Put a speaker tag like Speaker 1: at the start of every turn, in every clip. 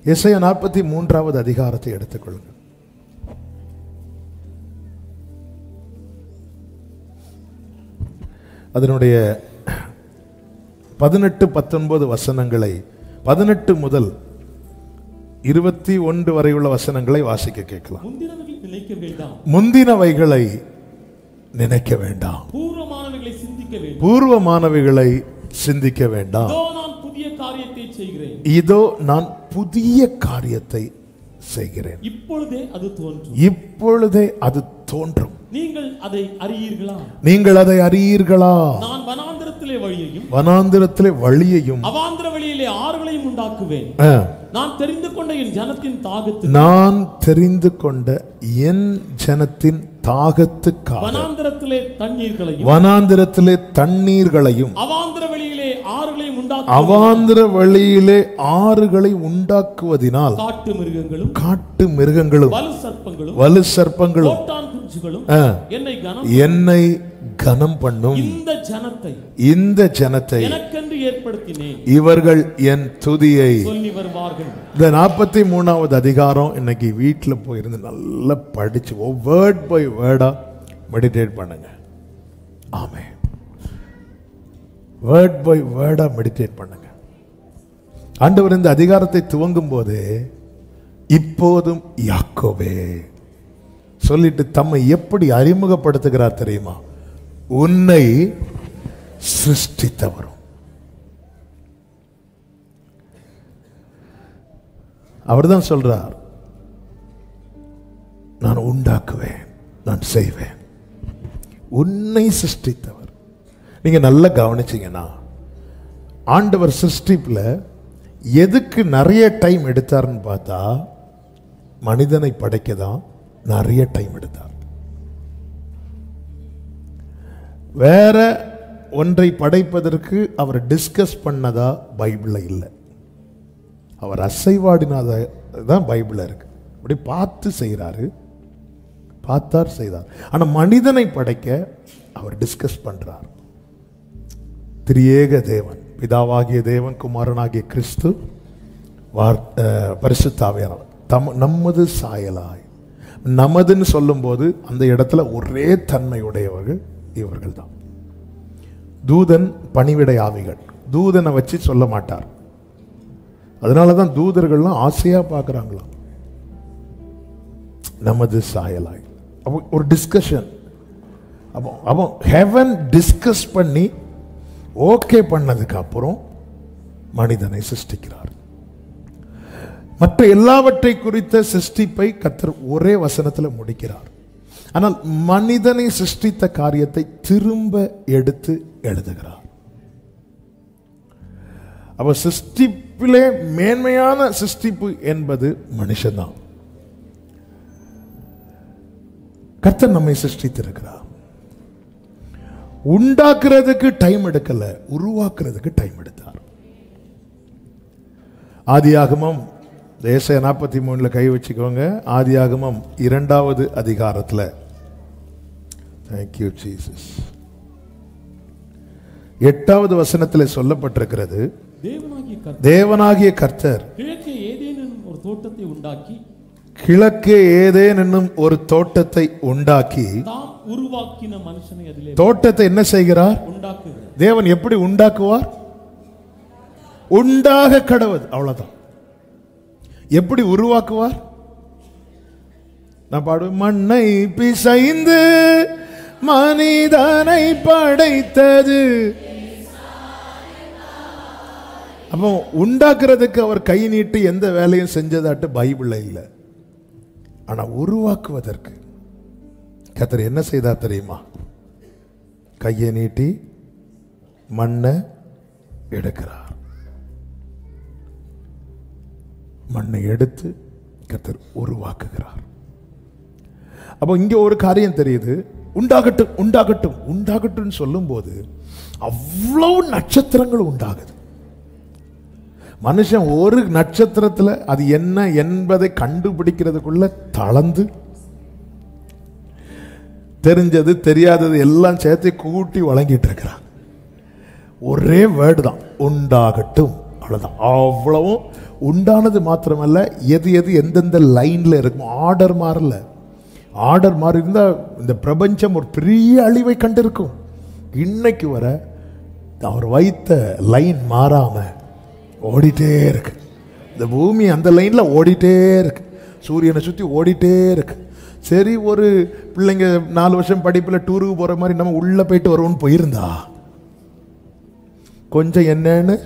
Speaker 1: எசையா 43வது அதிகாரத்தை எடுத்துக்கொள்ளுங்கள். அதனுடைய 18-19 வசனங்களை, 18 முதல் 21 வரை உள்ள வசனங்களை வாசிக்க கேட்கலாம். முந்தினவைகளை நினைக்க வேண்டாம், பூர்வமானவைகளை சிந்திக்க வேண்டாம். இதோ நான் புதிய காரியத்தை செய்கிறேன், இப்பொழுதே அது தோன்றும். நீங்கள் அதை அறியீர்களா? நான் வனாந்திரத்திலே வழியையும் அவாந்திர வழியிலே ஆறுகளையும் உண்டாக்குவேன். நான் தெரிந்து கொண்ட என் ஜனத்தின் தாகத்துக்காக வனாந்திரத்திலே தண்ணீர்களையும் அவாந்திர வழியிலே ஆறுகளை உண்டாக்குவதினால் காட்டு மிருகங்களும் வலு சர்ப்பங்களும் என்னை கனம் பண்ணும். இந்த ஜனத்தை இவர்கள் என் துதியை. இந்த 43வது அதிகாரம் இன்னைக்கு வீட்டில் போயிருந்து நல்லா படிச்சு வேர்ட் பை வேர்டா மெடிடேட் பண்ணுங்க. ஆமென். வேர்ட் பை வேர்டா மெடிடேட் பண்ணுங்க. ஆண்டவர் இந்த அதிகாரத்தை துவங்கும் போது இப்போதும் யாக்கோபே சொல்லிட்டு தம்மை எப்படி அறிமுகப்படுத்துகிறார் தெரியுமா? உன்னை சிருஷ்டித்தவரும். அவர்தான் சொல்றார், நான் உண்டாக்குவேன், நான் செய்வேன். உன்னை சிருஷ்டித்தவர். நீங்க நல்லா கவனிச்சீங்கன்னா ஆண்டவர் சிருஷ்டிப்புல எதுக்கு நிறைய டைம் எடுத்தார்னு பார்த்தா மனிதனை படைக்க தான் நிறைய டைம் எடுத்தார். வேற ஒன்றை படைப்பதற்கு அவர் டிஸ்கஸ் பண்ணதா பைபிள்ல இல்லை. அவர் அசைவாடினதான் பைபிள்ல இருக்கு. அப்படி பார்த்து செய்கிறாரு, பார்த்தார் செய்தார். ஆனா மனிதனை படைக்க அவர் டிஸ்கஸ் பண்றார். திரியேக தேவன், பிதாவாகிய தேவன், குமாரனாகிய கிறிஸ்து, பரிசுத்த ஆவியானவர் நமது சாயலாய். நமதுன்னு சொல்லும் போது அந்த இடத்துல ஒரே தன்மையுடையவர்கள் இவர்கள் தான். தூதன் பணிவிடை ஆவிகள், தூதனை வச்சு சொல்ல மாட்டார். அதனாலதான் தூதர்கள்லாம் ஆசையா பார்க்கறாங்களாம். நமது சாயலாய். அப்போ ஒரு டிஸ்கஷன். அப்போ ஹெவன் டிஸ்கஸ் பண்ணி ஓகே பண்ணதுக்கு அப்புறம் மனிதனை சிருஷ்டிக்கிறார். மற்ற எல்லாவற்றை குறித்த சிருஷ்டிப்பை கர்த்தர் ஒரே வசனத்தில் முடிக்கிறார். ஆனால் மனிதனை சிருஷ்டித்த காரியத்தை திரும்ப எடுத்து எழுதுகிறார். அப்ப சிருஷ்டிப்பிலே மேன்மையான சிருஷ்டிப்பு என்பது மனுஷன்தான். கர்த்தர் நம்மை சிருஷ்டித்திருக்கிறார். உண்டாக்குறதுக்கு டைம் எடுக்கல, உருவாக்குறதுக்கு டைம் எடுத்தார். ஆதியாகமம் ஏசாயா 43 கை வச்சுக்கோங்க. ஆதியாகமம் 2வது அதிகாரத்தில், Thank you Jesus, 8வது வசனத்தில் சொல்லப்பட்டிருக்கிறது, தேவனாகிய கர்த்தர் கிழக்கே ஏதேன் என்னும் ஒரு தோட்டத்தை உண்டாக்கி தோட்டத்தை என்ன செய்கிறார்? தேவன் எப்படி உண்டாக்குவார்? உண்டாக கடவுள். அவ்வளவுதான். எப்படி உருவாக்குவார்? நான் பாடுவேன், மண்ணை பிசைந்து மனிதனை படைத்தது. அப்போ உண்டாக்குறதுக்கு அவர் கை நீட்டி எந்த வேலையும் செஞ்சதாட்டு பைபிள்ல இல்லை. ஆனா உருவாக்குவதற்கு கர்த்தர் என்ன செய்தார் தெரியுமா? கையை நீட்டி மண்ணை எடுக்கிறார். மண்ணை எடுத்து கர்த்தர் உருவாக்குகிறார். அப்போ இங்க ஒரு காரியம் தெரியுது. உண்டாகட்டும் உண்டாகட்டும் உண்டாகட்டும் சொல்லும் போது அவ்வளவு நட்சத்திரங்கள் உண்டாகுது. மனுஷன் ஒரு நட்சத்திரத்துல அது என்ன என்பதை கண்டுபிடிக்கிறதுக்குள்ள தளர்ந்து தெரிஞ்சது தெரியாதது எல்லாம் சேர்த்து கூட்டி வழங்கிட்டு இருக்கிறான். ஒரே வேர்டு தான், உண்டாகட்டும். அவ்வளவுதான். அவ்வளவும் உண்டானது மாத்திரமல்ல, எது எது எந்தெந்த லைன்ல இருக்கும், ஆர்டர் மாறல. ஆர்டர் மாறி இருந்தா இந்த பிரபஞ்சம் ஒரு பெரிய அழிவை கண்டிருக்கும். இன்னைக்கு வர அவர் வைத்த லைன் மாறாம ஓடிட்டே இருக்கு. இந்த பூமி அந்த லைன்ல ஓடிட்டே இருக்கு, சூரியனை சுத்தி ஓடிட்டே இருக்கு. சரி, ஒரு பிள்ளைங்க 4 வருஷம் படிப்புல டூருக்கு போற மாதிரி நம்ம உள்ள போயிட்டு வருவோம்னு போயிருந்தா கொஞ்சம் என்னன்னு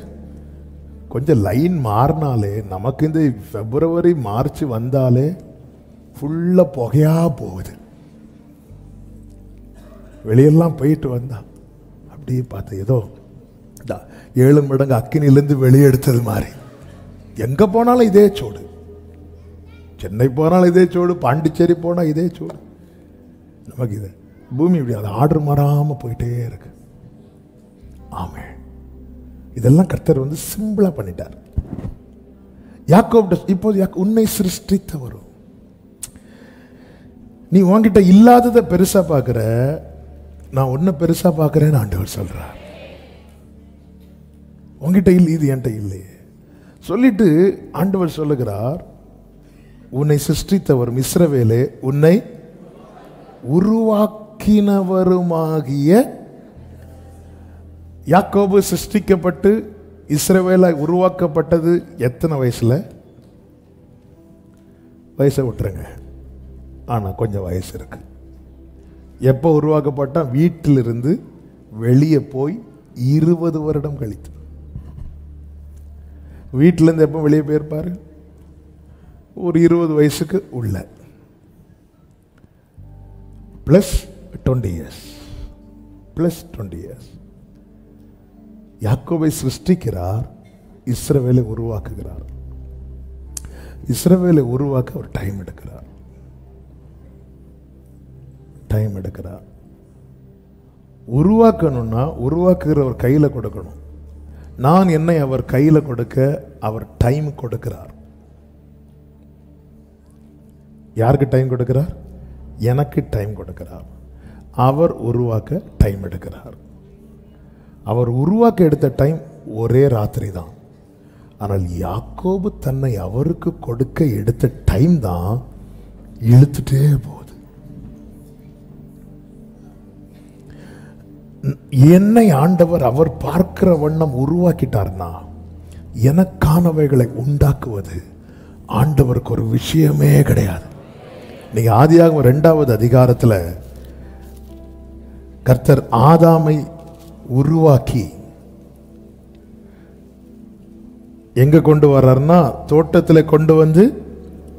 Speaker 1: கொஞ்சம் லைன் மாறினாலே, நமக்கு இந்த பிப்ரவரி மார்ச் வந்தாலே ஃபுல்லா புகையா போகுது. வெளியெல்லாம் போயிட்டு வந்தா அப்படியே பார்த்து ஏதோ 7 மடங்கு அக்கினிலிருந்து வெளியே எடுத்தது மாதிரி. எங்க போனாலும் இதே சூடு, சென்னை போனாலும் இதே சூடு, பாண்டிச்சேரி போனா இதே சூடு. நமக்கு இது பூமி இப்படி அது ஆர்டர் மாறாம போயிட்டே இருக்கு. ஆமே, இதெல்லாம் கர்த்தர் வந்து சிம்பிளா பண்ணிட்டார். யாக்கோபு இப்போது உன்னை சிருஷ்டித்த வரும், நீ உன்கிட்ட இல்லாததை பெருசா பார்க்கிற, நான் உன்னை பெருசா பார்க்கிறேன்னு ஆண்டவர் சொல்றார். உன்கிட்ட இல்லை, இது என்கிட்ட இல்லையே சொல்லிட்டு ஆண்டவர் சொல்லுகிறார், உன்னை சிருஷ்டித்தவரும் இஸ்ரவேலே உன்னை உருவாக்கினவருமாகிய. யாக்கோபு சிருஷ்டிக்கப்பட்டு இஸ்ரவேல உருவாக்கப்பட்டது எத்தனை வயசுல? வயசை விட்டுருங்க, ஆனா கொஞ்சம் வயசு இருக்கு. எப்போ உருவாக்கப்பட்டா? வீட்டிலிருந்து வெளியே போய் 20 வருடம் கழித்து. வீட்டிலேருந்து எப்போ வெளியே போயிருப்பாரு? ஒரு 20 வயசுக்கு உள்ள, பிளஸ் 20 இயர்ஸ், பிளஸ் 20 இயர்ஸ். யாக்கோபை சிருஷ்டிக்கிறார், இஸ்ரவேலை உருவாக்குகிறார். இஸ்ரவேலை உருவாக்க ஒரு டைம் எடுக்கிறார். உருவாக்கணும்னா உருவாக்குகிறவர் கையில கொடுக்கணும். நான் என்னை அவர் கையில கொடுக்க அவர் டைம் கொடுக்கிறார். யாருக்கு டைம் கொடுக்கிறார்? எனக்கு டைம் கொடுக்கிறார். அவர் உருவாக்க டைம் எடுக்கிறார். அவர் உருவாக்க எடுத்த டைம் ஒரே ராத்திரி தான். ஆனால் யாக்கோபு தன்னை அவருக்கு கொடுக்க எடுத்த டைம் தான் இழுத்துட்டே போகுது. என்னை ஆண்டவர் அவர் பார்க்கிற வண்ணம் உருவாக்கிட்டார்னா, எனக்கானவைகளை உண்டாக்குவது ஆண்டவருக்கு ஒரு விஷயமே கிடையாது. நீங்க ஆதியாகமம் 2வது அதிகாரத்தில் கர்த்தர் ஆதாமை உருவாக்கி எங்க கொண்டு வர்றார்னா, தோட்டத்தில் கொண்டு வந்து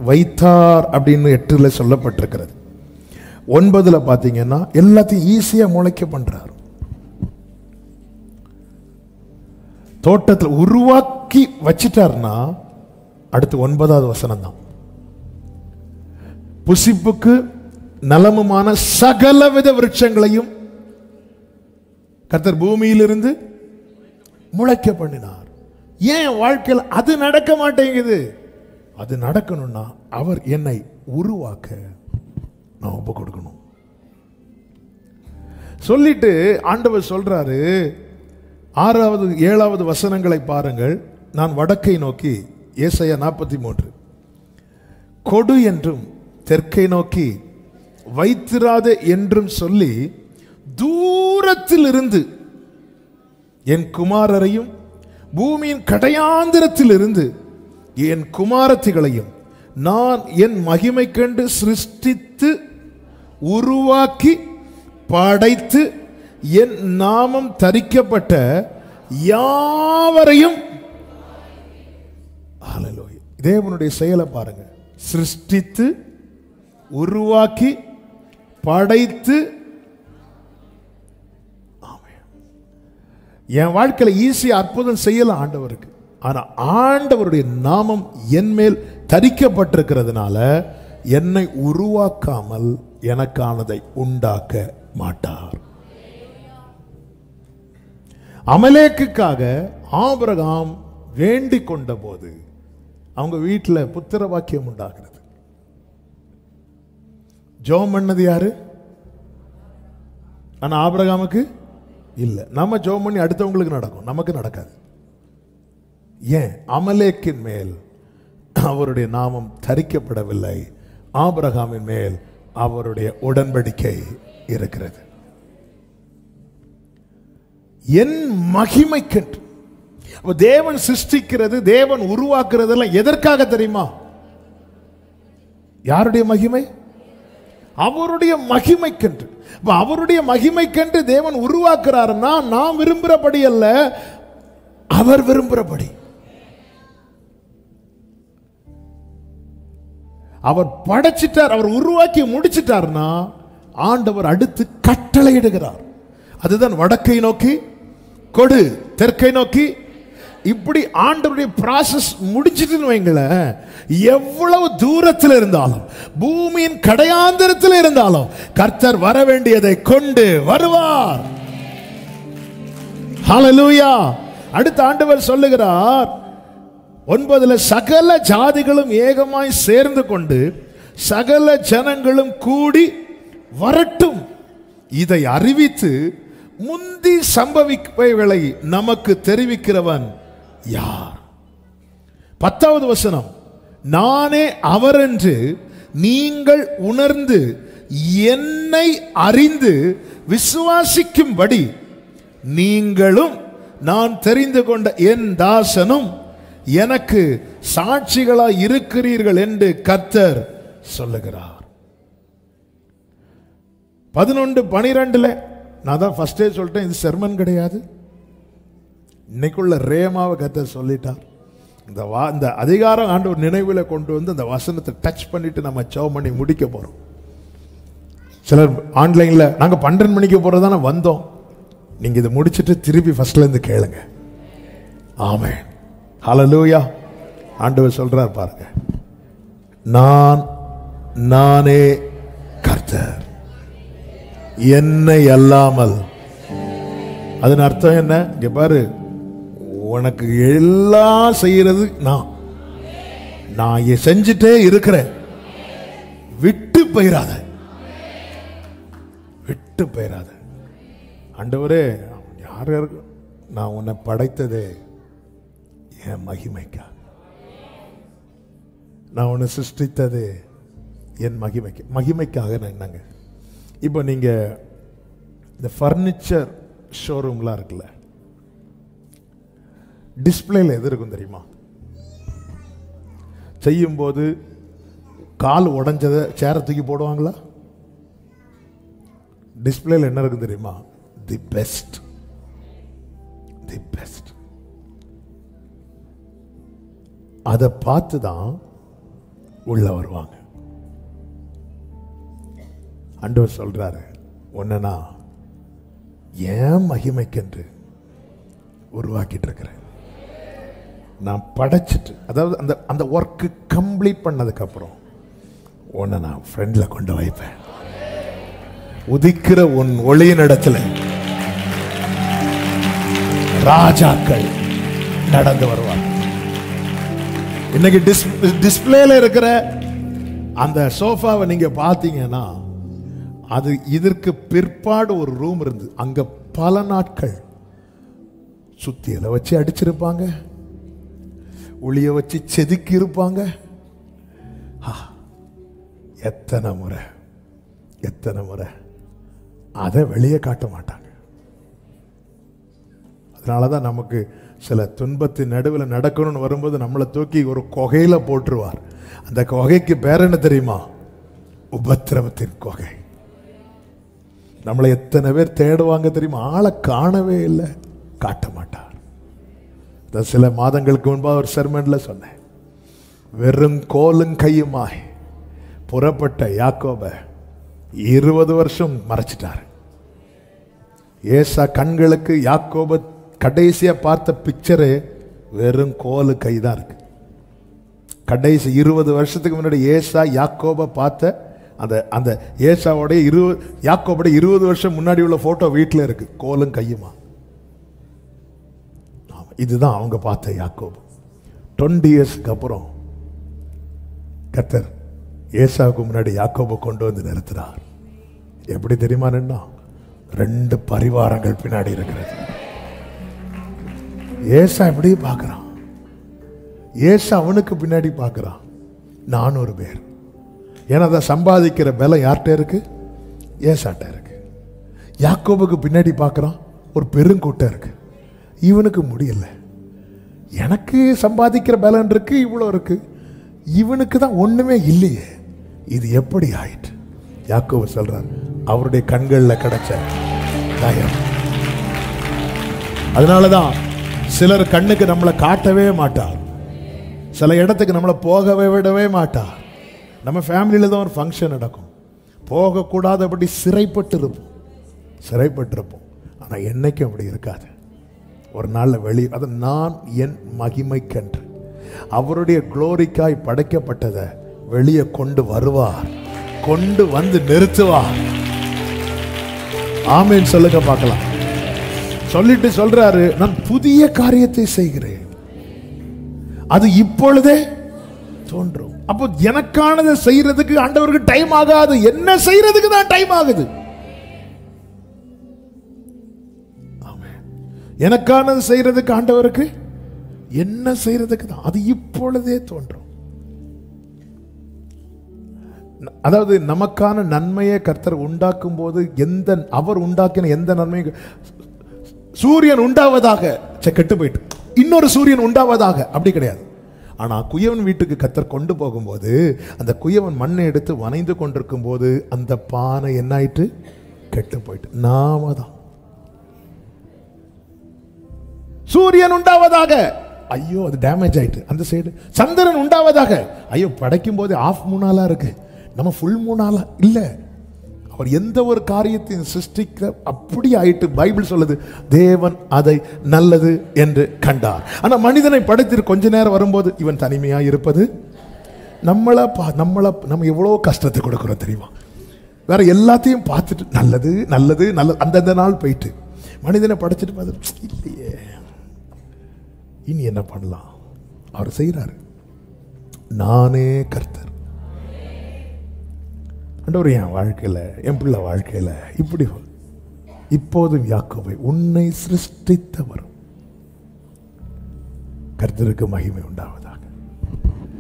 Speaker 1: வைத்தார் அப்படின்னு 8ல் சொல்லப்பட்டிருக்கிறது. 9ல் பார்த்தீங்கன்னா எல்லாத்தையும் ஈஸியா முளைக்க பண்றார். தோட்டத்தில் உருவாக்கி வச்சிட்டார்னா அடுத்து 9வது வசனம் தான், புசிப்புக்கு நலமுமான சகலவித விருட்சங்களையும் கர்த்தர் பூமியிலிருந்து முளைக்க பண்ணினார். ஏன் வாழ்க்கையில் அது நடக்க மாட்டேங்குது? அது நடக்கணும்னா அவர் என்னை உருவாக்க நான் ஒப்பு கொடுக்கணும். சொல்லிட்டு ஆண்டவர் சொல்றாரு, 6வது 7வது வசனங்களை பாருங்கள். நான் வடக்கை நோக்கி, ஏசாயா 43, கொடு என்றும் தெற்கை நோக்கி வைத்திராதே என்றும் சொல்லி தூரத்தில் இருந்து என் குமாரரையும் பூமியின் கடையாந்திரத்தில் இருந்து என் குமாரத்திகளையும் நான் என் மகிமை கண்டு சிருஷ்டித்து உருவாக்கி படைத்து என் நாமம் தரிக்கப்பட்ட யாவரையும். ஹல்லேலூயா. தேவனுடைய செயலை பாருங்க. சிருஷ்டித்து உருவாக்கி படைத்து. என் வாழ்க்கையில ஈஸியா அற்புதம் செய்யலாம் ஆண்டவருக்கு. ஆனா ஆண்டவருடைய நாமம் என் மேல் தரிக்கப்பட்டிருக்கிறதுனால என்னை உருவாக்காமல் எனக்கானதை உண்டாக்க மாட்டார். அமலேக்குக்காக ஆபிரகாம் வேண்டிக் கொண்ட போது அவங்க வீட்டில் புத்திர வாக்கியம் உண்டாகிறது. ஜெபம் பண்ணது யாரு? ஆனா ஆபிரகாமுக்கு இல்ல. நம்ம ஜெபம் பண்ணி அடுத்தவங்களுக்கு நடக்கும், நமக்கு நடக்காது. ஏன்? அமலேக்கின் மேல் அவருடைய நாமம் தரிக்கப்படவில்லை, ஆபிரகாமின் மேல் அவருடைய உடன்படிக்கை இருக்கிறது. என் மகிமைக்கென்று. தேவன் சிருஷ்டிக்கிறது, தேவன் உருவாக்குறதெல்லாம் எதற்காக தெரியுமா? யாருடைய மகிமை? அவருடைய மகிமைக்கென்று. அவருடைய மகிமைக்கென்று தேவன் உருவாக்குறாருன்னா நாம் விரும்புகிறபடி அல்ல, அவர் விரும்புகிறபடி. அவர் படைச்சிட்டார், அவர் உருவாக்கி முடிச்சிட்டார்னா ஆண்டவர் அடுத்து கட்டளையிடுகிறார். அதுதான் வடக்கை நோக்கி கொடு, தெற்கை நோக்கி, இப்படி ஆண்டவருடைய ப்ராசஸ் முடிச்சிட்டு வைங்களேன். எவ்வளவு தூரத்தில் இருந்தாலும், பூமியின் கடையாந்தரத்தில் இருந்தாலும் கர்த்தர் வர வேண்டியதை கொண்டு வருவார். ஹல்லேலூயா. அடுத்த ஆண்டவர் சொல்லுகிறார் 9, சகல ஜாதிகளும் ஏகமாய் சேர்ந்து கொண்டு சகல ஜனங்களும் கூடி வரட்டும், இதை அறிவித்து முந்தி சம்பவிப்பவைகளை நமக்கு தெரிவிக்கிறவன் யார்? 10வது வசனம், நானே அவர் என்று நீங்கள் உணர்ந்து என்னை அறிந்து விசுவாசிக்கும்படி நீங்களும் நான் தெரிந்து கொண்ட என் தாசனும் எனக்கு சாட்சிகளாய் இருக்கிறீர்கள் என்று கர்த்தர் சொல்லுகிறார். 11-12 நான் தான் ஃபர்ஸ்டே சொல்லிட்டேன், இது செர்மன் கிடையாது. இன்னைக்குள்ள ரேமாவை கர்த்தர் சொல்லிட்டார். இந்த அதிகாரம் ஆண்டவர் நினைவில் கொண்டு வந்து அந்த வசனத்தை டச் பண்ணிட்டு நம்ம ஜெபம் பண்ணி முடிக்க போறோம். சிலர் ஆன்லைன்ல நாங்க 12 மணிக்கு போறதான வந்தோம். நீங்க இதை முடிச்சிட்டு திருப்பி ஃபர்ஸ்ட்ல இருந்து கேளுங்க. ஆமென். ஹல்லேலூயா. ஆண்டவர் சொல்றார் பாருங்க, நானே கர்த்தர், என்னை அல்லாமல். அதன் அர்த்தம் என்ன? இங்க பாரு, உனக்கு எல்லாம் செய்யறது நான் செஞ்சுட்டே இருக்கிறேன். விட்டு போயிராத, விட்டு போயிராத. ஆண்டவரே, யார் நான் உன்னை படைத்ததே என் மகிமைக்கா, நான் உன்னை சிருஷ்டித்தது என் மகிமைக்காக. நான் என்னங்க, இப்போ நீங்க இந்த ஃபர்னிச்சர் ஷோரூம்லாம் இருக்குல்ல, டிஸ்பிளேல எது இருக்கும் தெரியுமா? செய்யும்போது கால் உடைஞ்சதை சேர தூக்கி போடுவாங்களா? டிஸ்பிளேல என்ன இருக்கும் தெரியுமா? The best, the best. அதை பார்த்து தான் உள்ள வருவாங்க. ஆண்டவர் சொல்றாரு, ஒன்னா ஏன் மகிமைக்கென்று உருவாக்கிட்டு இருக்கிறேன். நான் படைச்சிட்டு, அதாவது அந்த அந்த ஒர்க்கு கம்ப்ளீட் பண்ணதுக்கு அப்புறம் உன்னை நான் ஃப்ரெண்ட்ல கொண்டு வைப்பேன். உதிக்கிற உன் ஒளியின் இடத்துல ராஜாக்கள் நடந்து வருவாங்க. இன்னைக்கு டிஸ்பிளேல இருக்கிற அந்த சோஃபாவை நீங்க பார்த்தீங்கன்னா, அது இதற்கு பிற்பாடு ஒரு ரூம் இருந்து அங்க பல நாட்கள் சுத்தியலை வச்சு அடிச்சிருப்பாங்க, ஒளிய வச்சு செதுக்கி இருப்பாங்க. எத்தனை முறை அதை வெளியே காட்ட மாட்டாங்க. அதனாலதான் நமக்கு சில துன்பத்தின் நடுவில் நடக்கணும்னு வரும்போது நம்மளை தூக்கி ஒரு குகையில போட்டுருவார். அந்த குகைக்கு பேர் என்ன தெரியுமா? உபத்திரவத்தின் குகை. நம்மளை எத்தனை பேர் தேடுவாங்க தெரியுமா? ஆளை காணவே இல்லை, காட்ட மாட்டார். சில மாதங்களுக்கு முன்பாக ஒரு செர்மன்ல சொன்னேன், வெறும் கோலும் கையுமாய் புறப்பட்ட யாக்கோபை 20 வருஷம் மறைச்சிட்டார். ஏசா கண்களுக்கு யாக்கோபை கடைசியா பார்த்த பிக்சரு வெறும் கோலு கை தான் இருக்கு. கடைசி 20 வருஷத்துக்கு முன்னாடி ஏசா யாக்கோபை பார்த்த அந்த அந்த ஏசாவோடைய யாக்கோபுடைய 20 வருஷம் முன்னாடி உள்ள போட்டோ வீட்டில் இருக்கு, கோலும் கையுமா. இதுதான் அவங்க பார்த்த யாக்கோபு. 20 இயர்ஸ்க்கு அப்புறம் கர்த்தர் ஏசாவுக்கு முன்னாடி யாக்கோபை கொண்டு வந்து நிறுத்தினார். எப்படி தெரியுமா? 2 பரிவாரங்கள் பின்னாடி இருக்கிறது. ஏசா எப்படி பார்க்கிறான்? ஏசு அவனுக்கு பின்னாடி பார்க்குறான் 400 பேர். ஏன்னா அதை சம்பாதிக்கிற பலம் யார்கிட்ட இருக்கு? ஏசாட்ட இருக்கு. யாக்கோபுக்கு பின்னாடி பார்க்குறான், ஒரு பெருங்கூட்டம் இருக்கு. இவனுக்கு முடியல. எனக்கு சம்பாதிக்கிற பலன் இருக்கு, இவ்வளோ இருக்கு, இவனுக்கு தான் ஒண்ணுமே இல்லையே, இது எப்படி ஆயிட்டு? யாக்கோபு சொல்றார், அவருடைய கண்களில் கிடைச்ச தயம். அதனாலதான் சிலர் கண்ணுக்கு நம்மளை காட்டவே மாட்டார், சில இடத்துக்கு நம்மளை போகவே விடவே மாட்டார். நம்ம ஃபேமிலியில தான் ஒரு ஃபங்க்ஷன் நடக்கும், போகக்கூடாதபடி சிறைப்பட்டிருப்போம். ஆனால் என்னைக்கும் அப்படி இருக்காது. ஒரு நாளில் வெளியே, அது நான் என் மகிமைக்கென்று அவருடைய குளோரிக்காய் படைக்கப்பட்டதை வெளியே கொண்டு வருவார், கொண்டு வந்து நிறுத்துவார். ஆமென் சொல்லுங்க பார்க்கலாம். சொல்லிட்டு சொல்றாரு, நான் புதிய காரியத்தை செய்கிறேன், அது இப்பொழுதே தோன்றும். அப்போ எனக்கானதை செய்யறதுக்கு ஆண்டவருக்கு டைம் ஆகாது, என்ன செய்யறதுக்கு தான் டைம் ஆகுது. எனக்கானது செய்யறதுக்கு ஆண்டவருக்கு என்ன செய்யறதுக்கு தான், அது இப்பொழுதே தோன்றும். அதாவது நமக்கான நன்மையை கர்த்தர் உண்டாக்கும் போது அவர் உண்டாக்கின எந்த நன்மையும், சூரியன் உண்டாவதாக கெட்டு போயிட்டு இன்னொரு சூரியன் உண்டாவதாக அப்படி கிடையாது. ஆனா குயவன் வீட்டுக்கு கர்த்தர் கொண்டு போகும்போது அந்த குயவன் மண்ணை எடுத்து வனைந்து கொண்டிருக்கும் போது அந்த பானை என்ன ஆயிட்டு? கெட்டு போயிட்டு. நாம தான் சூரியன் உண்டாவதாக, ஐயோ அது டேமேஜ் ஆயிட்டு அந்த சைடு. சந்திரன் உண்டாவதாக, ஐயோ படைக்கும் போது ஆஃப் மூணாலா இருக்கு, நம்ம ஃபுல் மூணாலா இல்ல. அவர் எந்த ஒரு காரியத்தையும் சிருஷ்டிக்க அப்படி ஆயிட்டு. பைபிள் சொல்லுது, தேவன் அதை நல்லது என்று கண்டார். ஆனா மனிதனை படைத்து கொஞ்ச நேரம் வரும்போது இவன் தனிமையா இருப்பது, நம்ம எவ்வளவு கஷ்டத்தை கொடுக்கிறோம் தெரியுமா? வேற எல்லாத்தையும் பார்த்துட்டு நல்லது நல்லது நல்லது அந்தந்த நாள் போயிட்டு மனிதனை படைச்சிட்டு பார்த்து இல்லையே, இனி என்ன பண்ணலாம்? அவர் செய்யறாரு, நானே கர்த்தர். ஆண்டவர் என் வாழ்க்கையில, என் பிள்ளை வாழ்க்கையில இப்படி இப்போதும் யாக்கோபை உன்னை சிருஷ்டித்தவர் கர்த்தருக்கு மகிமை உண்டாவதாக.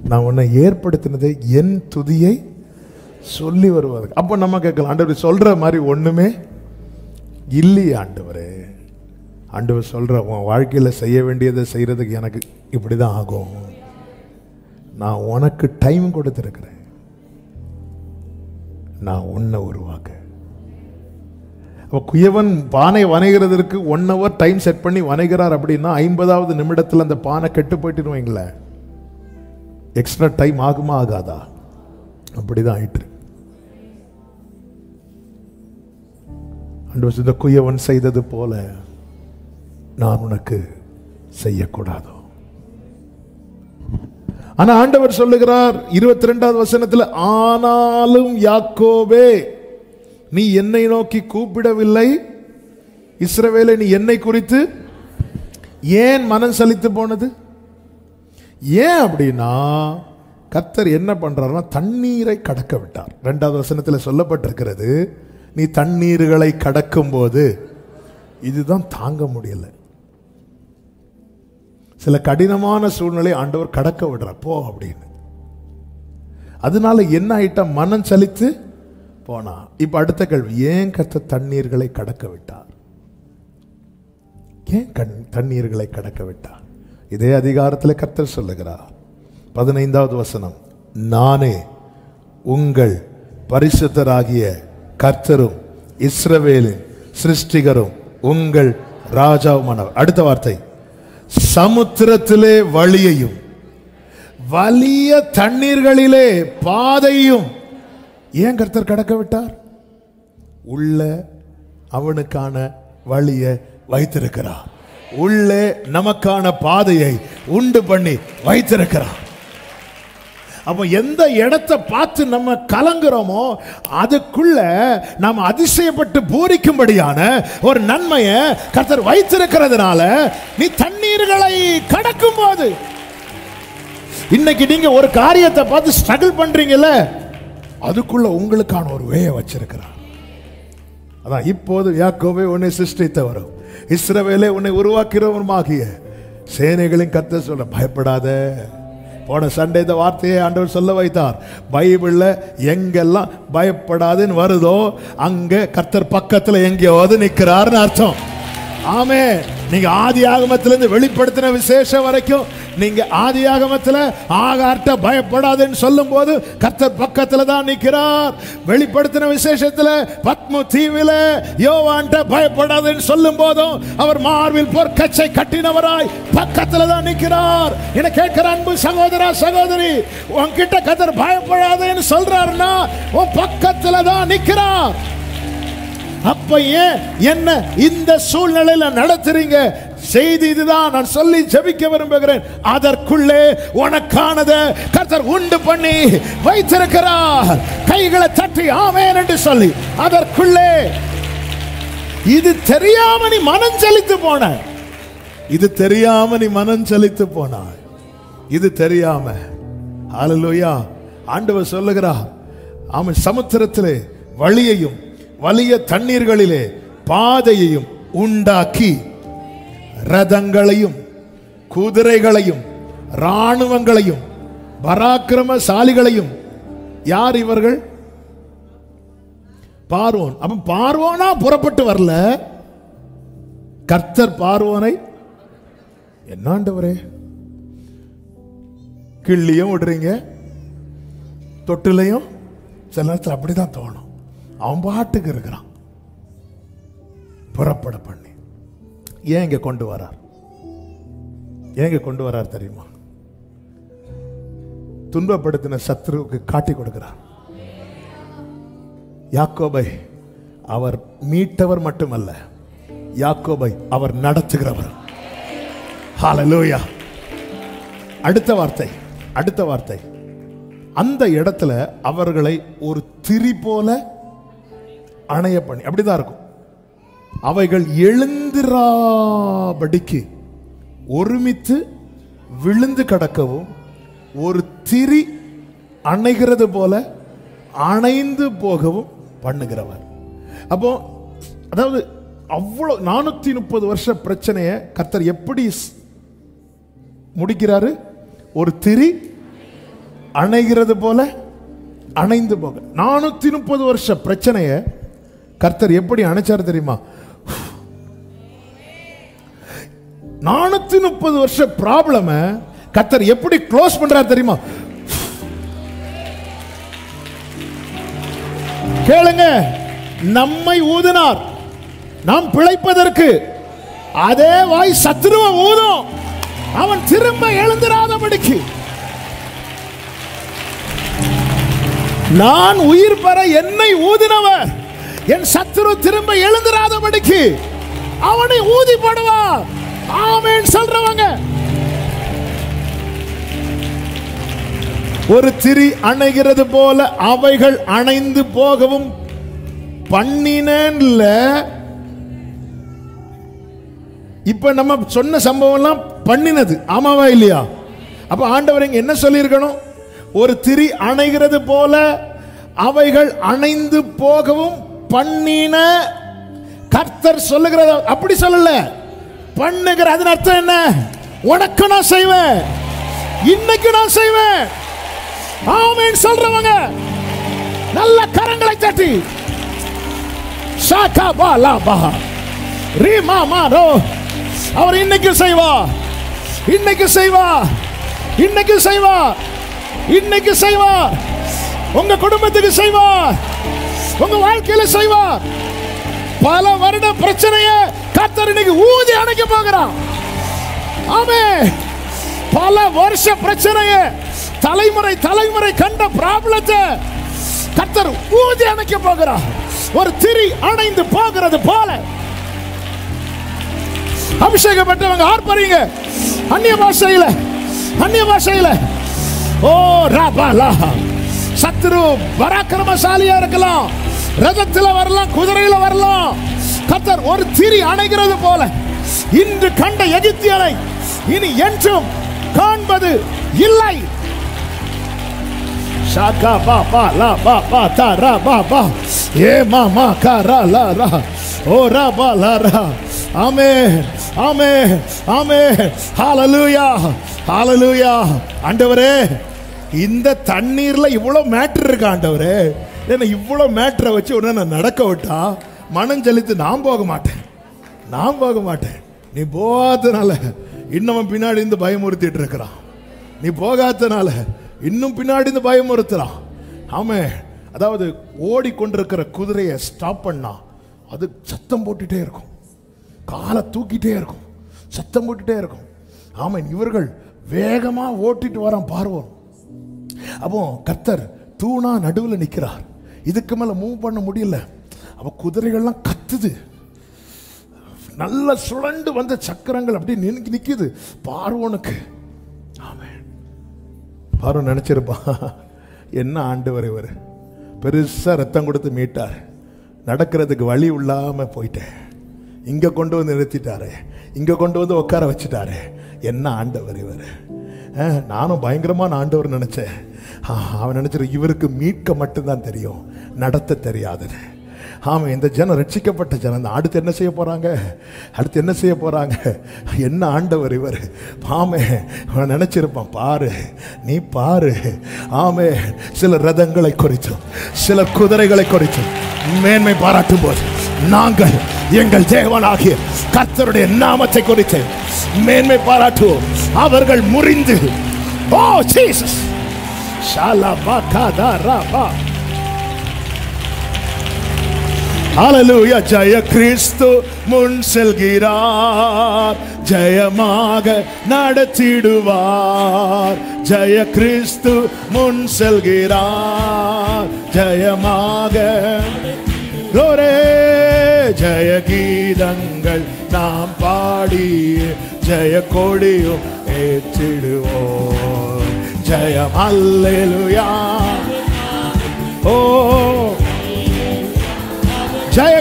Speaker 1: நான் உன்னை ஏற்படுத்தினதை என் துதியை சொல்லி வருவதாக. அப்போ நம்ம கேட்கலாம், ஆண்டவர் சொல்ற மாதிரி ஒண்ணுமே இல்லையே ஆண்டவரே. ஆண்டவர் சொல்ற, உன் வாழ்க்கையில செய்ய வேண்டியதை செய்யறதுக்கு எனக்கு இப்படிதான் ஆகும், நான் உனக்கு டைம் கொடுத்திருக்கிறேன், நான் உன்னை உருவாக்க. குயவன் பானை வனைகிறதுக்கு 1 hour டைம் செட் பண்ணி வனைகிறார் அப்படின்னா 50வது நிமிடத்தில் அந்த பானை கெட்டு போயிட்டு வைங்களேன், எக்ஸ்ட்ரா டைம் ஆகுமா ஆகாதா? அப்படிதான் ஆயிட்டு. ஆண்டவர் இந்த குயவன் செய்தது போல நான் உனக்கு செய்யக்கூடாதோ? ஆனா ஆண்டவர் சொல்லுகிறார் 22வது வசனத்தில், ஆனாலும் யாக்கோபே நீ என்னை நோக்கி கூப்பிடவில்லை, இஸ்ரவேலே நீ என்னை குறித்து ஏன் மனம் சலித்து போனது? ஏன் அப்படின்னா கர்த்தர் என்ன பண்றாருன்னா தண்ணீரை கடக்க விட்டார். 2வது வசனத்தில் சொல்லப்பட்டிருக்கிறது, நீ தண்ணீர்களை கடக்கும் போது இதுதான் தாங்க முடியல. சில கடினமான சூழ்நிலை ஆண்டவர் கடக்க விடுற போ அப்படின்னு. அதனால என்ன ஆயிட்டா? மனம் சலித்து போனா. இப்ப அடுத்த கேள்வி, ஏன் கர்த்தர் தண்ணீர்களை கடக்க விட்டார்? ஏன் தண்ணீர்களை கடக்க விட்டார்? இதே அதிகாரத்தில் கர்த்தர் சொல்லுகிறார், 15வது வசனம், நானே உங்கள் பரிசுத்தராகிய கர்த்தரும் இஸ்ரவேலின் சிருஷ்டிகரும் உங்கள் ராஜாவுமானவர். அடுத்த வார்த்தை, சமுத்திரத்திலே வழியையும் வலிய தண்ணீர்களிலே பாதையும் ஏன் கர்த்தர் கடக்க விட்டார்? உள்ள அவனுக்கான வழியை வைத்திருக்கிறார், உள்ளே நமக்கான பாதையை உண்டு பண்ணி வைத்திருக்கிறார். அப்போ எந்த இடத்தை பார்த்து நம்ம கலங்குறோமோ அதுக்குள்ள நாம் அதிசயப்பட்டு பூரிக்கும்படியான ஒரு நன்மையை கர்த்தர் வைத்திருக்கிறதுனால நீ தண்ணீர்களை கடக்கும் போது, இன்னைக்கு நீங்க ஒரு காரியத்தை பார்த்து ஸ்ட்ரகிள் பண்றீங்கல்ல, அதுக்குள்ள உங்களுக்கான ஒரு வேயை வச்சிருக்கிறார். அதான் இப்போது யாக்கோபே உன்னை சிருஷ்டித்தவரும் இஸ்ரவேலே உன்னை உருவாக்கிறவருமாகிய சேனைகளின் கர்த்தர் சொல்ற, பயப்படாத, போன சண்டே இந்த வார்த்தையை ஆண்டவர் சொல்ல வைத்தார். பைபிள்ல எங்கெல்லாம் பயப்படாதுன்னு வருதோ அங்க கர்த்தர் பக்கத்துல எங்கேயாவது நிற்கிறார்னு அர்த்தம். ஆமே. நீங்க ஆதியாகமத்திலிருந்து வெளிப்படுத்தின விசேஷம் வரைக்கும் நீங்க ஆதியாகமத்தில் ஆகார்ட்ட பயப்படாதுன்னு சொல்லும் போது கர்த்தர் பக்கத்துல தான் நிற்கிறார். வெளிப்படுத்தின விசேஷத்துல பத்மு தீவில யோவான்ட்ட பயப்படாதுன்னு சொல்லும் போதும் அவர் மார்பில் பொற்கச்சை கட்டினவராய் பக்கத்துல தான் நிற்கிறார். என கேட்கிற அன்பு சகோதரா சகோதரி, உன்கிட்ட கர்த்தர் பயப்படாதுன்னு சொல்றாருன்னா உன் பக்கத்துல தான் நிற்கிறார். அப்ப ஏன் என்ன இந்த சூழ்நிலையில நடத்துறீங்க? செய்தி இதுதான். நான் சொல்லி ஜெபிக்க விரும்புகிறேன். அதற்குள்ளே உனக்கானதை கர்த்தர் உண்டு பண்ணி வைத்திருக்கிறார். கைகளை தட்டி ஆமென் என்று சொல்லி அதற்குள்ளே. இது தெரியாம நீ மனம் செலுத்து போன, இது தெரியாம நீ மனம் செலுத்து போனாய், இது தெரியாம. ஹல்லேலூயா. ஆண்டவர் சொல்லுகிறார், அவன் சமுத்திரத்திலே வழியையும் வலிய தண்ணீர்களிலே பாதையையும் உண்டாக்கி ரதங்களையும் குதிரைகளையும் ராணுவங்களையும் பராக்கிரமசாலிகளையும். யார் இவர்கள்? பார்வோன். அப்ப பார்வோனா புறப்பட்டு வரல, கர்த்தர் பார்வோனை என்னாண்டவரே கிள்ளியும் விடுறீங்க, தொட்டிலையும் சில நேரத்தில் அப்படிதான் தோணும். அவன் பாட்டுக்கு இருக்கிறான். புறப்பட பண்ணி ஏன் இங்க கொண்டு வரார்? ஏங்க கொண்டு வரார் தெரியுமா? துன்பப்படுத்தின சத்ருவுக்கு காட்டி கொடுக்கிறார். யாக்கோபை அவர் மீட்டவர் மட்டுமல்ல, யாக்கோபை அவர் நடத்துகிறவர். ஹல்லேலூயா. அடுத்த வார்த்தை, அடுத்த வார்த்தை. அந்த இடத்துல அவர்களை ஒரு திரி போல அணைய பண்ணி, அப்படிதான் இருக்கும். அவைகள் எழுந்திராபடிக்கு ஒருமித்து விழுந்து கிடக்கவும் ஒரு திரி அணைகிறது போல அணைந்து போகவும் பண்ணுகிறவர். அப்போ அதாவது அவ்வளவு 430 வருஷ பிரச்சனையை கர்த்தர் எப்படி முடிக்கிறாரு? ஒரு திரி அணைகிறது போல அணைந்து போக. 430 வருஷ பிரச்சனையை கர்த்தர் எப்படி அணைச்சார் தெரியுமா? 430 வருஷ ப்ராப்ளம கர்த்தர் எப்படி க்ளோஸ் பண்றார் தெரியுமா? கேளுங்க. நம்மை ஊதினார் நாம் பிழைப்பதற்கு. அதே வாய் சத்துருவ ஊதும், அவன் திரும்ப எழுந்திராதபடிக்கு. நான் உயிர் பெற என்னை ஊதினவர் என் சத்துரு திரும்ப எழுந்திராதபடிக்கு அவனை ஊதி போடுவார். ஆமென் சொல்றவங்க. ஒரு திரி அணைகிறது போல அவைகள் அணைந்து போகவும் பண்ணினேன்ல. இப்ப நம்ம சொன்ன சம்பவம் எல்லாம் பண்ணினது, ஆமாவா இல்லையா? அப்ப ஆண்டவர் இங்க என்ன சொல்லி இருக்கணும்? ஒரு திரி அணைகிறது போல அவைகள் அணைந்து போகவும் பண்ணின. கர்த்தர் சொல்லுகிறத அப்படி சொல்லல, பண்ணுகிற. அதன் அர்த்தம் என்ன? உனக்கு நான் செய்வேன், இன்னைக்கு நான் செய்வேன். ஆமென் சொல்றவங்க நல்ல கரங்களை தட்டி சாகா பாலா பா ரீமா மாரோ. அவர் இன்னைக்கு செய்வா, இன்னைக்கு செய்வா, இன்னைக்கு செய்வா, இன்னைக்கு செய்வா. உங்க குடும்பத்துக்கு செய்வா, உங்க வாழ்க்கையில செய்வா. பல வருட பிரச்சனையை கர்த்தர் இன்னைக்கு ஊதி அணைக்க போகிறான். ஆமென். பல வருஷ பிரச்சனையை, தலைமுறை தலைமுறை கண்ட ப்ராப்ளத்தை கர்த்தர் ஊதி அணைக்க போகிறார். ஒரு திரி அணைந்து போகிறது போல. அபிஷேகம் பெற்றவங்க ஆர்ப்பரிங்க. அந்நிய பாஷையில, அந்நிய பாஷையில. ஓ ராபாலா. சத்ரு பராக்கிரமசாலியா இருக்கலாம், ரதத்துல வரலாம், குதிரையில வரலாம். கர்த்தர் ஒரு திரி அணைகிறது போல இன்று கண்ட எகிப்தியரை இனி என்றும் காண்பது இல்லை. ஷாகா பா பா லா பா பா தா ரா பா பா ஏ மாமா கா ரா லா ரா ஓ ரா பா லா ரா. ஆமென், ஆமென், ஆமென். ஹல்லேலூயா, ஹalleluya. ஆண்டவரே, இந்த தண்ணீர்ல இவ்வளவு மேட்டர் இருக்கு ஆண்டவரே. என்ன இவ்வளவு மேட்டரை வச்சு உடனே நான் நடக்க விட்டா மனம் செலுத்து நான் போக மாட்டேன். நீ போகாதனால இன்னும் பின்னாடி இருந்து பயமுறுத்திட்டு இருக்கிறான். நீ போகாதனால இன்னும் பின்னாடி இருந்து பயமுறுத்துறான். ஆமே, அதாவது ஓடிக்கொண்டிருக்கிற குதிரையை ஸ்டாப் பண்ணா அது சத்தம் போட்டுட்டே இருக்கும், காலை தூக்கிட்டே இருக்கும், சத்தம் போட்டுட்டே இருக்கும். ஆமாம், இவர்கள் வேகமா ஓட்டிட்டு வரான் பார்வோம். அப்போ கர்த்தர் தூணா நடுவில் நிற்கிறார். இதுக்கு மேல மூவ் பண்ண முடியல. அப்போ குதிரைகள்லாம் கத்துது, நல்ல சுழண்டு வந்த சக்கரங்கள் அப்படி நிக்குது பார்வோனுக்கு. ஆமென். பார்வோன் நினைச்சிருப்பான், என்ன ஆண்டவர் இவர் பெருசா ரத்தம் கொடுத்து மீட்டார், நடக்கிறதுக்கு வழி இல்லாம போயிட்டேன், இங்க கொண்டு வந்து நிறுத்திட்டாரு, இங்க கொண்டு வந்து உட்கார வச்சுட்டாரு, என்ன ஆண்டவர் இவர். நானும் பயங்கரமான ஆண்டவர் நினைச்சேன். அவன் நினைச்சிரு இவருக்கு மீட்க மட்டும்தான் தெரியும், நடத்த தெரியாது. ஆமா, இந்த ஜனம் ரட்சிக்கப்பட்ட ஜனம். அடுத்து என்ன செய்ய போறாங்க, என்ன ஆண்டவர் இவர். ஆமே, அவன் நினைச்சிருப்பான், பாரு நீ பாரு. ஆமே, சில ரதங்களை குறித்தும் சில குதிரைகளை குறித்தும் மேன்மை பாராட்டும் போது நாங்கள் எங்கள் தேவனாகிய கர்த்தருடைய நாமத்தை குறித்து மேன்மை பாராட்டுவோம். அவர்கள் முறிந்து, ஓ ஜீசஸ் ஷாலபகதரபா. ஹalleluya. ஜெய கிறிஸ்து முன் செல்கிறார், ஜெயமாக நடத்திடுவார். ஜெய கிறிஸ்து முன் செல்கிறார், ஜெயமாக. ஜெய கீதங்கள் நாம் பாடி ஜெய கொடியும் ஏற்றிடுவோம். ஜெயம் அல்லேலூயா. ஓ ஜெய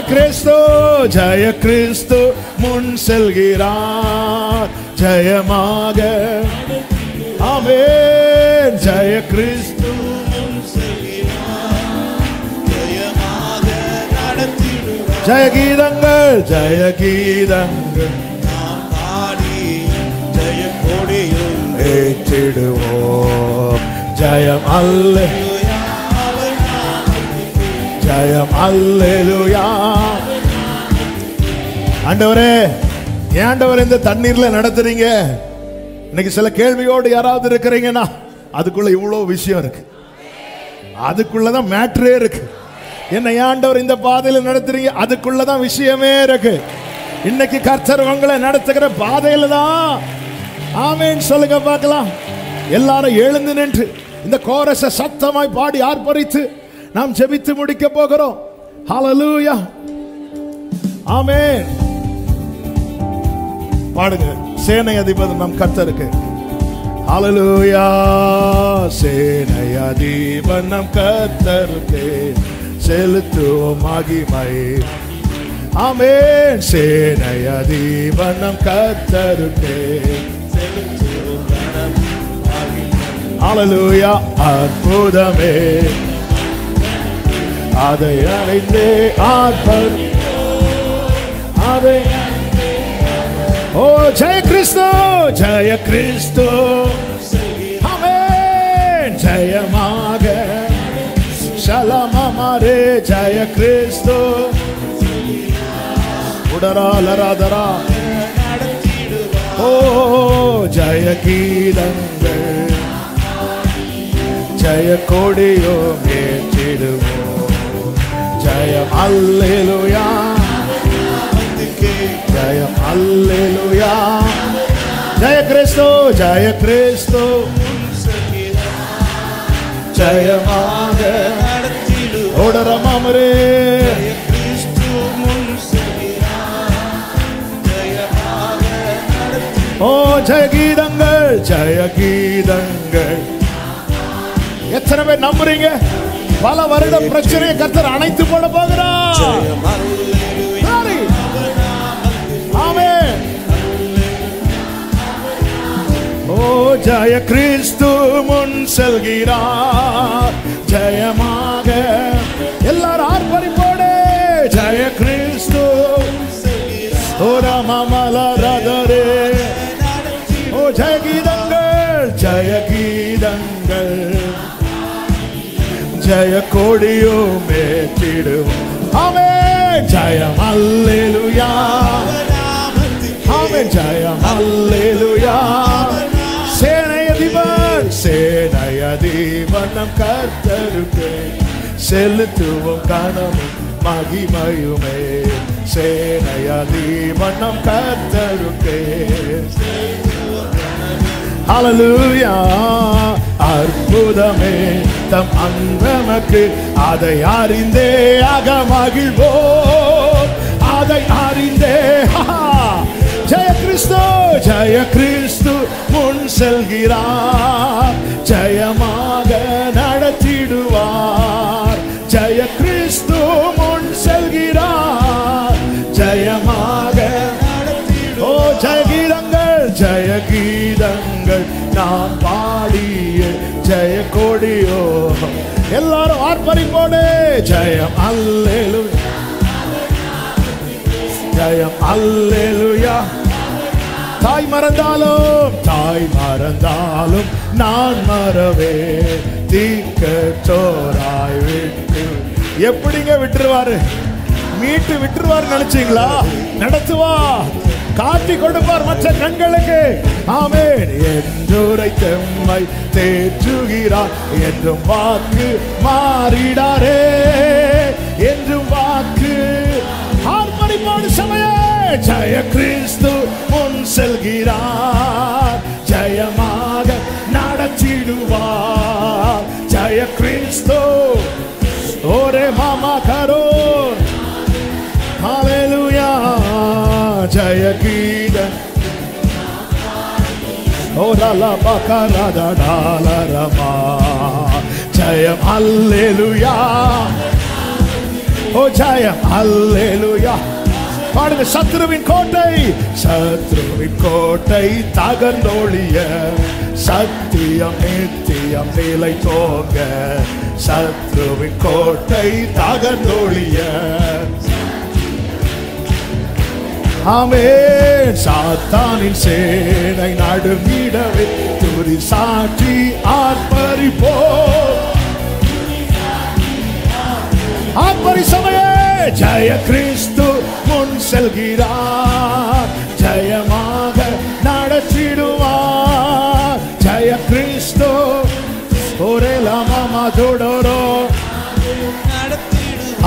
Speaker 1: கிறிஸ்து முன் செல்கிறார், ஜெயமாக. ஆமென். ஜெய கிறிஸ்து முன் செல்கிறார், ஜெயமாக நடத்திடுவார். ஜெய கீதங்கள் நாம் பாடி ஜெய கொடியும் ஏற்றிடுவோம். ஜெயம் அல்லேலூயா, ஜெயம் அல்லேலூயா. ஆண்டவரே, ஏன் ஆண்டவரே இந்த தண்ணீர்ல நடத்துறீங்க? இன்னைக்கு சில கேள்வியோடு யாராவது இருக்கிறீங்கன்னா அதுக்குள்ள இவ்வளவு விஷயம் இருக்கு, அதுக்குள்ளதான் மேட்ரே இருக்கு. என்ன ஆண்டவர் இந்த பாதையில நடத்துறீங்க, அதுக்குள்ளதான் விஷயமே இருக்கு. இன்னைக்கு கர்த்தர் உங்களை நடத்துகிற பாதையில தான். ஆமென் சொல்லுங்க பார்க்கலாம். எல்லாரும் எழுந்து நின்று இந்த கோரஸை சத்தமாய் பாடி ஆர்ப்பரித்து நாம் ஜெபித்து முடிக்க போகிறோம். ஹalleluya. ஆமென். பாடுங்க. சேனை அதிபதி நம் கர்த்தருக்கு. ஹalleluya. சேனை அதிபதி நம் கர்த்தருக்கு செலுத்துவோம் மகிமை. ஆமென். சேனை அதிபதி நம் கர்த்தருக்கு செலுத்துவோம் மகிமை. ஹalleluya. அற்புதமே அதை அடைந்தே ஆர்ப்பரி. அதை ஓ ஜெய கிறிஸ்து, ஜெய கிறிஸ்து. ஆமென். ஜெயமாக ஷலமமரே. ஜெய கிறிஸ்து உடராலராதரா. ஓ ஜெய கீதங்கள் ஜெய கொடியும் ஏற்றிடுவோம். ஜெயம் அல்லேலூயா, ஜெயம் அல்லேலூயா. ஜெய கிறிஸ்து, ஜெய கிறிஸ்து, ஜெயமாக ஓடரமாமரே. ஓ ஜெய கீதங்கள், ஜெய கீதங்கள். எத்தனை பேர் நம்புறீங்க? பல வருட பிரச்சனையை கர்த்தர் அணைத்து போட போகிறார். ஆமென். ஓ ஜெய கிறிஸ்து முன் செல்கிறார், ஜெயமாக. எல்லாரும் ஆர்ப்பரிப்போடு ஜெய கிறிஸ்து. ஓ ராமமலரதரே. ஓ ஜெய கீதங்கள் ஜெய கொடியும் ஏற்றிடுவோம். ஆமென். ஜெயம் அல்லேலூயா. ஆமென். ஜெயம் அல்லேலூயா. சேனையதிபன் சேனையதிபன் நம் கர்த்தருக்கு செலுத்துவோம் கனமும் மகிமையுமே. சேனையதிபன் நம் கர்த்தருக்கு. ஹல்லேலூயா. அற்புதமே தம் அன்பமக்கு அதை அறிந்தே அகமகிழ்வோம். அதை அறிந்தே. ஜெய கிறிஸ்து ஜெய கிறிஸ்து முன் செல்கிறார். ஜெயமாக நடத்திடுவார். ஜெய கிறிஸ்து முன் செல்கிறார். ஜெயமாக நடத்திடுவார். ஓ ஜெய கீதங்கள் ஜெய கீதங்கள் நாம் பாடிய ஜெய கொடியோ. எல்லாரும் ஆர்ப்பரிப்போடு ஜெயம் அல்லேலூயா. ஜெயம் அல்லேலூயா. தாய் மறந்தாலும் நான் மறவே தீக்கற்றோராய் விட்டு. எப்படிங்க விட்டுருவாரு? மீட்டு விட்டுருவார் நினைச்சீங்களா? நடத்துவா, காட்டி கொடுப்பார் மற்ற கண்களுக்கு. ஆமென். என்றுரை தெம்மை தேற்றுகிறார். என்றும் வாக்கு மாறிடாரே. என்றும் வாக்கு. ஆர்ப்பரிப்போடு சமய ஜெய கிறிஸ்து முன் செல்கிறார். ஜெயமாக நடத்திடுவார். ஜெய கிறிஸ்து. ஓரே மாமா கரோ. ஹல்லேலூயா. ஜெய கீதம். ஓரலா பகரதா டாலரமா. ஜெயம் அல்லேலூயா. ஓ ஜெயம் அல்லேலூயா. பாடுங்க. சத்ருவின் கோட்டை சத்ருவின் கோட்டை தகர்ந்தோழிய சத்தியம் நித்தியம் நிலை தோங்க. சத்ருவின் கோட்டை தகர்ந்தோழிய. ஆமென். சாத்தானின் சேனை நடுங்கிடவே துதி சாட்சி ஆர்ப்பரிப்போம். ஆர்ப்பரி சமயே ஜெய கிறிஸ்து முன் செல்கிறார். ஜெயமாக நடத்திடுவார். ஜெய கிறிஸ்து. ஒரே லாமா ஜோடோரோ.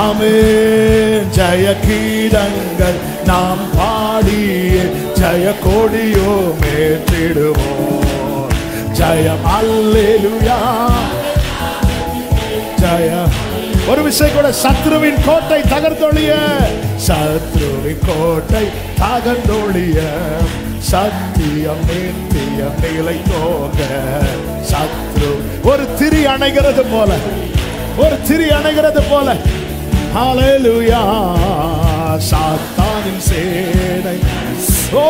Speaker 1: ஆமென். ஜெய கீதங்கள் நாம் பாடிய ஜெய கொடியோ ஏற்றிடுவோம். ஜெயம் அல்லேலூயா. ஜெய. ஒரு விஷயம் கூட. சத்ருவின் கோட்டை தகர்ந்தொழிய. சத்ருவின் கோட்டை தகர்ந்தொழிய. சத்தியம் நித்தியம் நிலை தோங்க. சத்ரு ஒரு திரி அணைகிறது போல. ஒரு திரி அணைகிறது போல. ஹல்லேலூயா. சாத்தானின் சேனை. ஓ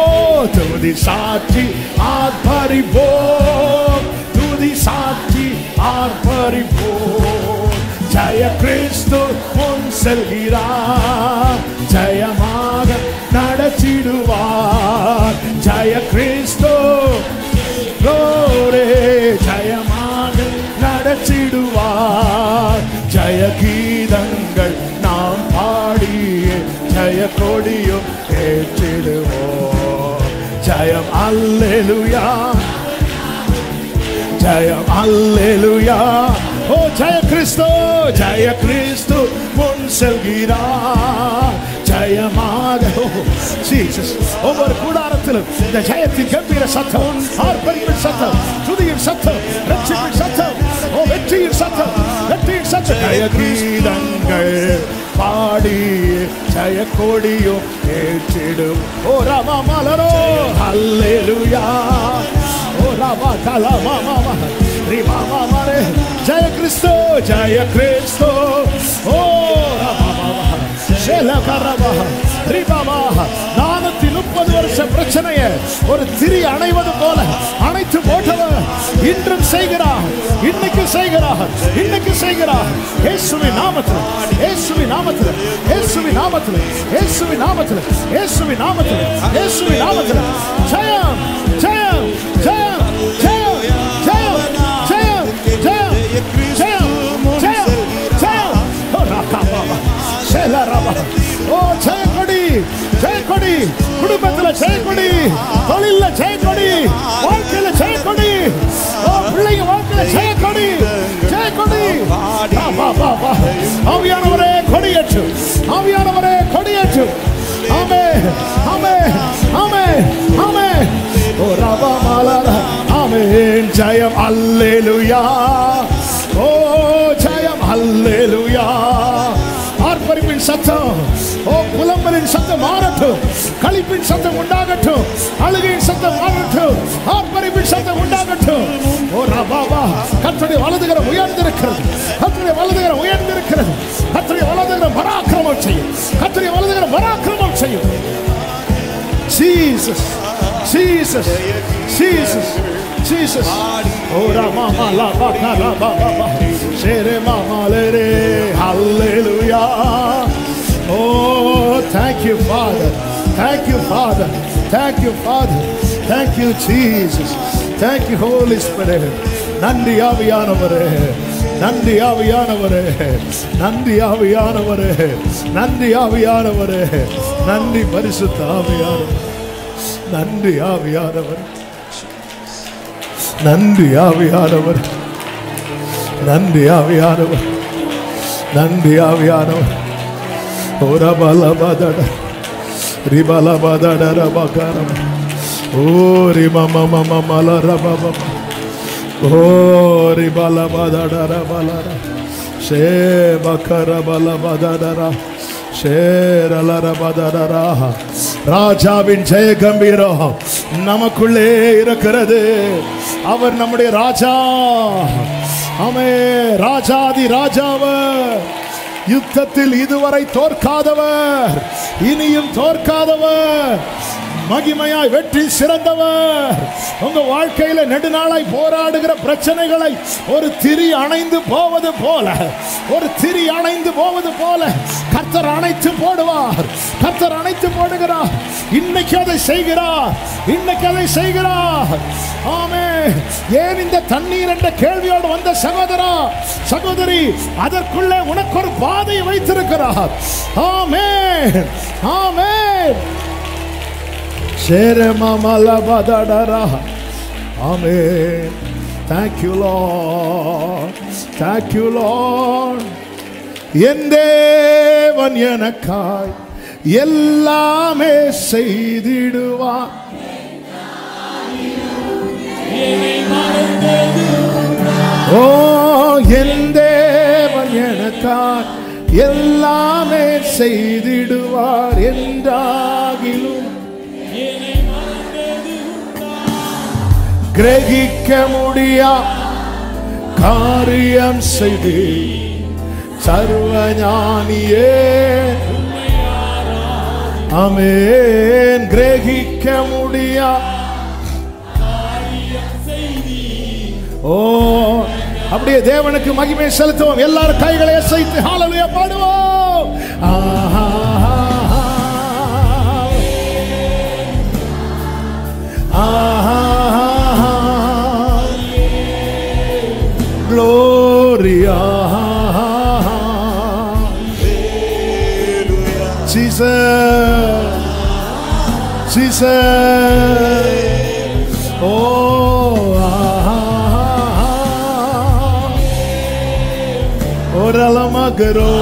Speaker 1: துதி சாட்சி ஆர்ப்பரிப்போம். துதி சாட்சி ஆர்ப்பரிப்போம். ஜெய கிறிஸ்து முன் செல்கிறார். ஜெயமாக நடத்திடுவார். ஜெய கிறிஸ்து. ஜெயமாக நடத்திடுவார். ஜெய கீதங்கள் நாம் பாடிய ஜெய கொடியும் ஏற்றிடுவோம். ஜெயம் அல்லேலூயா. ஜெயம் அல்லேலூயா. ஓ ஜெய கிறிஸ்து ஜெய கிறிஸ்து முன் செல்கிறார். ஜெயமாக. ஜீசஸ். ஒவ்வொரு கூடாரத்திலும் இந்த ஜெயத்தின் கம்பீர சத்தம், ஆர்ப்பரிப்பின் சத்தம், துதியின் சத்தம், ரட்சிப்பின் சத்தம், ஓ வெற்றியின் சத்தம், வெற்றியின் சத்தம். ஜெய கீதங்கள் பாடி ஜெய கொடியும் ஏற்றிடும். ஓ ராமா மலரோ. ஹல்லேலூயா. ஓ ராமா கலமா மாமா ரிமா மாமாரே. ஜெய கிறிஸ்து ஜெய கிறிஸ்து. ஓ ராமா மாமா ஷேல கரமா ரிமா. 430 வருஷ பிரச்சனைய ஒரு திரி அணைவது போல அணைத்து போட்டவர் இன்றும் செய்கிறார். இன்னைக்கு செய்கிறார். இன்னைக்கு செய்கிறார். இயேசுவின் நாமத்தில். இயேசுவின் நாமத்தில். இயேசுவின் நாமத்தில். இயேசுவின் நாமத்தில். இயேசுவின் நாமத்தில். இயேசுவின் நாமத்தில். ஜெயம் ஜெயம் ஜெயம் ஜெயம் ஜெயம் ஜெயம் ஜெயம் ஜெயம் ஜெயம் குடும்பத்துல ஜெயக்கொடி, தொழில ஜெயக்கொடி, வாழ்க்கையில ஜெயக்கொடி, பிள்ளைங்க வாழ்க்கையில ஜெயக்கொடி, ஜெயக்கொடி. ஆவியானவரே கொடியேற்று, ஆவியானவரே கொடியேற்று. ஆமென், ஆமென், ஆமென், ஆமென். ஓ ரபா மாலா, ஆமென். ஜெயம் அல்லேலூயா, ஓ ஜெயம் அல்லேலூயா. ஆர்ப்பரிப்பின் சத்தம், ஓ புலம்பலின் சத்தம் மாறட்டும், களிப்பின் சத்தம் உண்டாகட்டும், அழுகையின் சத்தம் மாறட்டும், ஆர்ப்பரிப்பின் சத்தம் உண்டாகட்டும். ஓ ரபாபா, கர்த்தருடைய வலதுகரம் உயர்ந்திருக்கிறது, கர்த்தருடைய வலதுகரம் உயர்ந்திருக்கிறது, கர்த்தருடைய வலதுகரம் பராக்கிரமம் செய்யும், கர்த்தருடைய வலதுகரம் பராக்கிரமம் செய்யும். Jesus, Jesus, Jesus, Jesus. Ora mama la ba ka la ba ba ba. Shere mama le re. Hallelujah. Oh, thank you, Father. Thank you, Father. Thank you, Father. Thank you, Jesus. Thank you, Holy Spirit. நன்றி ஆவியானவரே, நன்றி ஆவியானவரே, நன்றி ஆவியானவரே, நன்றி ஆவியானவரே, நன்றி பரிசுத்த ஆவியானவரே, நன்றி ஆவியானவரே, நன்றி ஆவியானவர், நன்றி ஆவியானவர், நன்றி ஆவியானவர். ஓரபலபதட ரிபலபதட ரபகரம் ஓ ரிமமமமலரபப ஓ ரிபலபதட ரபலர ஷேபகரபலபதட ஷேரலரபதட. ராஜாவின் ஜெய கம்பீரம் நமக்குள்ளே இருக்கிறது. அவர் நம்முடைய ராஜா. ஆமே, ராஜாதி ராஜாவர், யுத்தத்தில் இதுவரை தோற்காதவர், இனியும் தோற்காதவர், மகிமையாய் வெற்றி சிறந்தவர். உங்க வாழ்க்கையில நெடுநாளாய் போராடுகிற பிரச்சனைகளை ஒரு திரி அணைந்து போவது போல, ஒரு திரி அணைந்து போவது போல கர்த்தர் அணைத்து போடுவார், கர்த்தர் அணைத்து போடுகிறார். இன்னைக்கு அதை செய்கிறார், இன்னைக்கு அதை செய்கிறார். ஆமென். ஏன் இந்த தண்ணீர் என்ற கேள்வியோடு வந்த சகோதரா சகோதரி, அதற்குள்ளே உனக்கு ஒரு பாதையை வைத்திருக்கிறார். ஆமென், ஆமென். Amen. Thank you, Lord. Thank you, Lord. என் தேவன் எனக்காய் எல்லாமே செய்திடுவார். ஓ என் தேவன் எனக்காய் எல்லாமே செய்திடுவார் என்றாகிலும் கிரகிக்க முடியா காரியம் செய்து சர்வஞானியே. ஆமென். கிரகிக்க முடியா. ஓ அப்படியே தேவனுக்கு மகிமை செலுத்துவோம். எல்லாரும் கைகளை அசைத்து ஹalleluya பாடுவோம். ஆஹா ஆஹா Gloria, Jesus, Jesus, oh, orala magaro,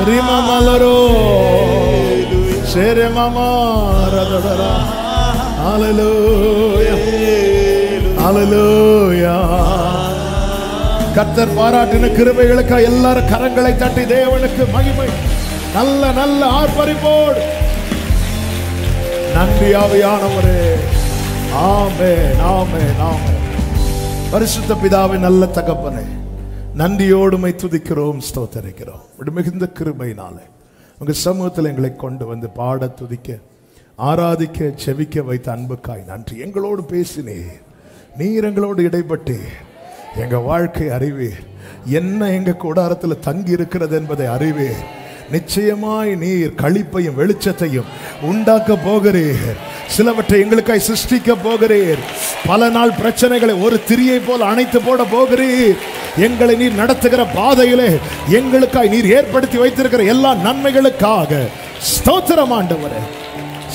Speaker 1: rima malaro, shere mama radadara, hallelujah, hallelujah. கர்த்தர் பாராட்டின கிருபைகளுக்காக எல்லாரும் கரங்களை தட்டி தேவனுக்கு மகிமை. நல்ல நல்ல ஆர்ப்பரிப்போடு நன்றி ஆவியானவரே. ஆமென், ஆமென், ஆமென். பரிசுத்த பிதாவே, நல்ல தகப்பனே, நன்றியோடுமை துதிக்கிறோம், ஸ்தோத்திரிக்கிறோம். மிகுந்த கிருபையினாலே உங்க சமூகத்தில் எங்களை கொண்டு வந்து பாட, துதிக்க, ஆராதிக்க, செவிக்க வைத்த அன்புக்காய் நன்றி. எங்களோடு பேசினீர், நீர் எங்களோடு இடைப்பட்டு எங்க வாழ்க்கை அறிவீர், என்ன எங்க கூடாரத்தில் தங்கி இருக்கிறது என்பதை அறிவீர். நிச்சயமாய் நீர் களிப்பையும் வெளிச்சத்தையும் உண்டாக்க போகிறீர். சிலவற்றை எங்களுக்காய் சிருஷ்டிக்க போகிறீர். பல நாள் பிரச்சனைகளை ஒரு திரியை போல் அணைத்து போட போகிறீர். எங்களை நீர் நடத்துகிற பாதையிலே எங்களுக்காய் நீர் ஏற்படுத்தி வைத்திருக்கிற எல்லா நன்மைகளுக்காக ஸ்தோத்திரம் ஆண்டவரே,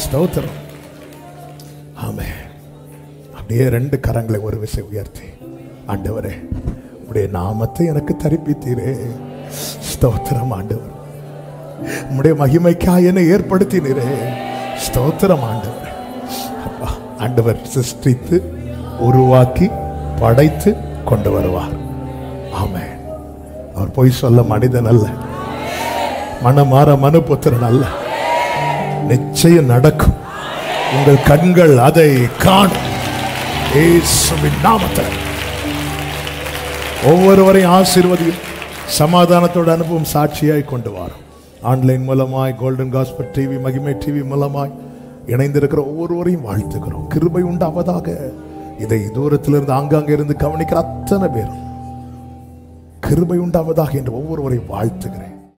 Speaker 1: ஸ்தோத்திரம். ஆமென். அப்படியே 2 கரங்களை ஒரு விசை உயர்த்தி, ஆண்டவரே உம்முடைய நாமத்தை எனக்கு தரிப்பித்தீரே, ஸ்தோத்திரம் ஆண்டவர். உம்முடைய மகிமைக்காய் என்னை ஏற்படுத்தினீரே, ஸ்தோத்திரம் ஆண்டவர். அப்பா, ஆண்டவர் சிருஷ்டித்து உருவாக்கி படைத்து கொண்டு வருவார். ஆமென். அவர் பொய் சொல்ல மனிதன் அல்ல, மனமாற மனுபுத்திரன் அல்ல. நிச்சயம் நடக்கும். உங்கள் கண்கள் அதை காணும். இயேசுவின் நாமத்தில் ஒவ்வொருவரையும் ஆசீர்வதியும் சமாதானத்தோட அனுபவம் சாட்சியாய் கொண்டு வரும். ஆன்லைன் மூலமாய், கோல்டன் காஸ்பல் டிவி, மகிமை டிவி மூலமாய் இணைந்திருக்கிற ஒவ்வொருவரையும் வாழ்த்துக்கிறோம். கிருபை உண்டாவதாக. இதை தூரத்திலிருந்து ஆங்காங்கே இருந்து கவனிக்கிற அத்தனை பேரும் கிருபை உண்டாவதாக என்று ஒவ்வொருவரையும் வாழ்த்துகிறேன்.